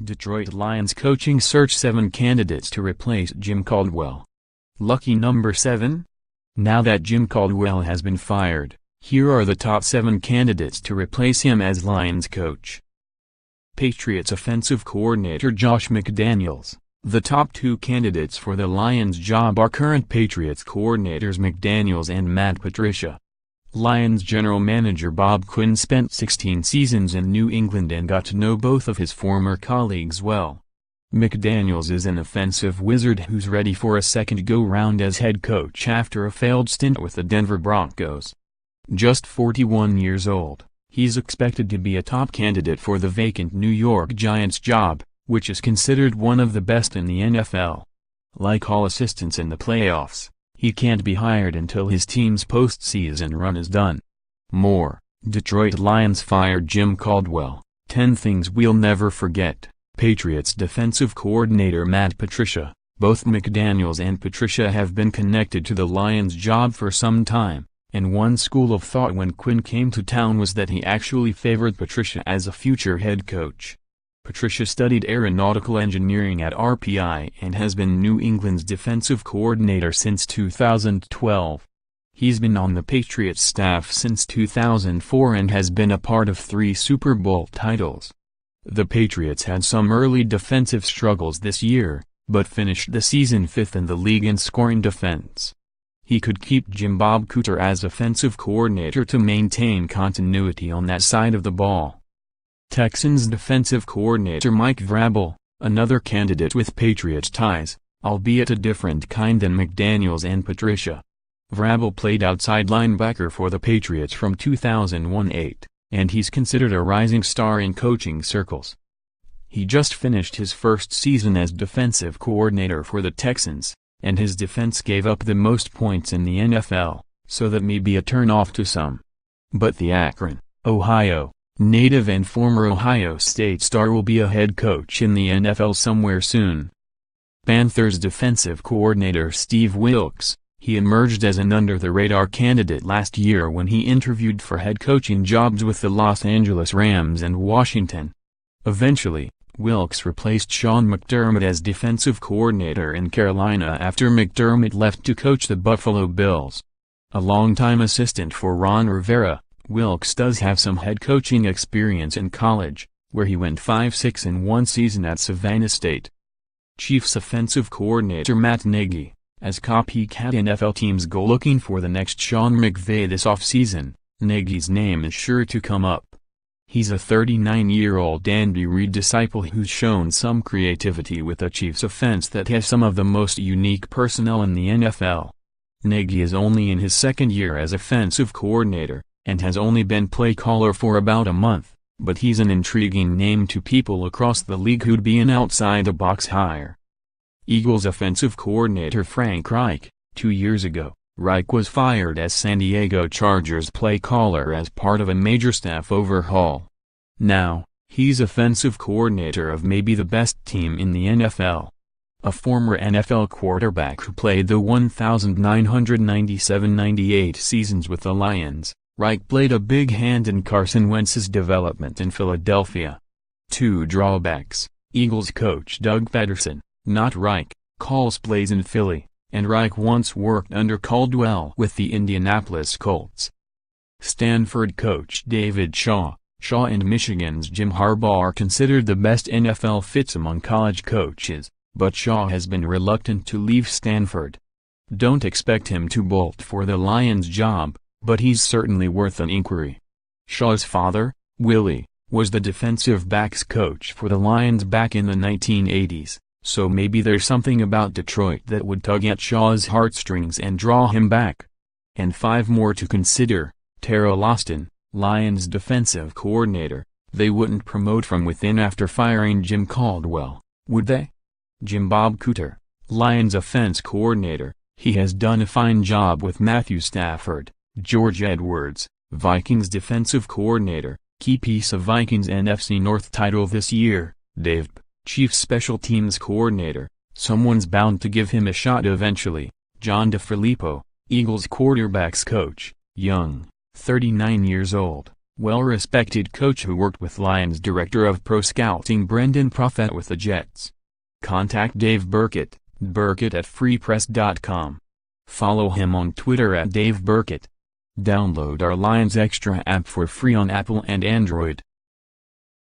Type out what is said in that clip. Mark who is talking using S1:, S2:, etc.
S1: Detroit Lions coaching search 7 candidates to replace Jim Caldwell. Lucky number 7? Now that Jim Caldwell has been fired, here are the top 7 candidates to replace him as Lions coach. Patriots offensive coordinator Josh McDaniels. The top 2 candidates for the Lions job are current Patriots coordinators McDaniels and Matt Patricia. Lions general manager Bob Quinn spent 16 seasons in New England and got to know both of his former colleagues well. McDaniels is an offensive wizard who's ready for a second go-round as head coach after a failed stint with the Denver Broncos. Just 41 years old, he's expected to be a top candidate for the vacant New York Giants job, which is considered one of the best in the NFL. Like all assistants in the playoffs, he can't be hired until his team's postseason run is done. More, Detroit Lions fired Jim Caldwell, 10 things we'll never forget. Patriots defensive coordinator Matt Patricia. Both McDaniels and Patricia have been connected to the Lions job for some time, and one school of thought when Quinn came to town was that he actually favored Patricia as a future head coach. Patricia studied aeronautical engineering at RPI and has been New England's defensive coordinator since 2012. He's been on the Patriots staff since 2004 and has been a part of 3 Super Bowl titles. The Patriots had some early defensive struggles this year, but finished the season 5th in the league in scoring defense. He could keep Jim Bob Cooter as offensive coordinator to maintain continuity on that side of the ball. Texans defensive coordinator Mike Vrabel, another candidate with Patriots ties, albeit a different kind than McDaniels and Patricia. Vrabel played outside linebacker for the Patriots from 2001-08, and he's considered a rising star in coaching circles. He just finished his first season as defensive coordinator for the Texans, and his defense gave up the most points in the NFL, so that may be a turn-off to some. But the Akron, Ohio native and former Ohio State star will be a head coach in the NFL somewhere soon. Panthers defensive coordinator Steve Wilks. He emerged as an under-the-radar candidate last year when he interviewed for head coaching jobs with the Los Angeles Rams and Washington. Eventually, Wilks replaced Sean McDermott as defensive coordinator in Carolina after McDermott left to coach the Buffalo Bills. A longtime assistant for Ron Rivera, Wilks does have some head coaching experience in college, where he went 5-6 in one season at Savannah State. Chiefs offensive coordinator Matt Nagy. As copycat NFL teams go looking for the next Sean McVay this offseason, Nagy's name is sure to come up. He's a 39-year-old Andy Reid disciple who's shown some creativity with a Chiefs offense that has some of the most unique personnel in the NFL. Nagy is only in his second year as offensive coordinator, and has only been play caller for about a month, but he's an intriguing name to people across the league who'd be an outside-the-box hire. Eagles offensive coordinator Frank Reich. 2 years ago, Reich was fired as San Diego Chargers play caller as part of a major staff overhaul. Now, he's offensive coordinator of maybe the best team in the NFL. A former NFL quarterback who played the 1997-98 seasons with the Lions, Reich played a big hand in Carson Wentz's development in Philadelphia. 2 drawbacks: Eagles coach Doug Peterson, not Reich, calls plays in Philly, and Reich once worked under Caldwell with the Indianapolis Colts. Stanford coach David Shaw. Shaw and Michigan's Jim Harbaugh are considered the best NFL fits among college coaches, but Shaw has been reluctant to leave Stanford. Don't expect him to bolt for the Lions job, but he's certainly worth an inquiry. Shaw's father, Willie, was the defensive backs coach for the Lions back in the 1980s, so maybe there's something about Detroit that would tug at Shaw's heartstrings and draw him back. And 5 more to consider. Terrell Austin, Lions defensive coordinator. They wouldn't promote from within after firing Jim Caldwell, would they? Jim Bob Cooter, Lions offense coordinator. He has done a fine job with Matthew Stafford. George Edwards, Vikings defensive coordinator, key piece of Vikings NFC North title this year. Dave P., Chiefs special teams coordinator, someone's bound to give him a shot eventually. John DeFilippo, Eagles quarterbacks coach, young, 39 years old. Well-respected coach who worked with Lions Director of Pro Scouting Brendan Profet with the Jets. Contact Dave Burkett, burkett@freepress.com. Follow him on Twitter @DaveBurkett. Download our Lions Extra app for free on Apple and Android.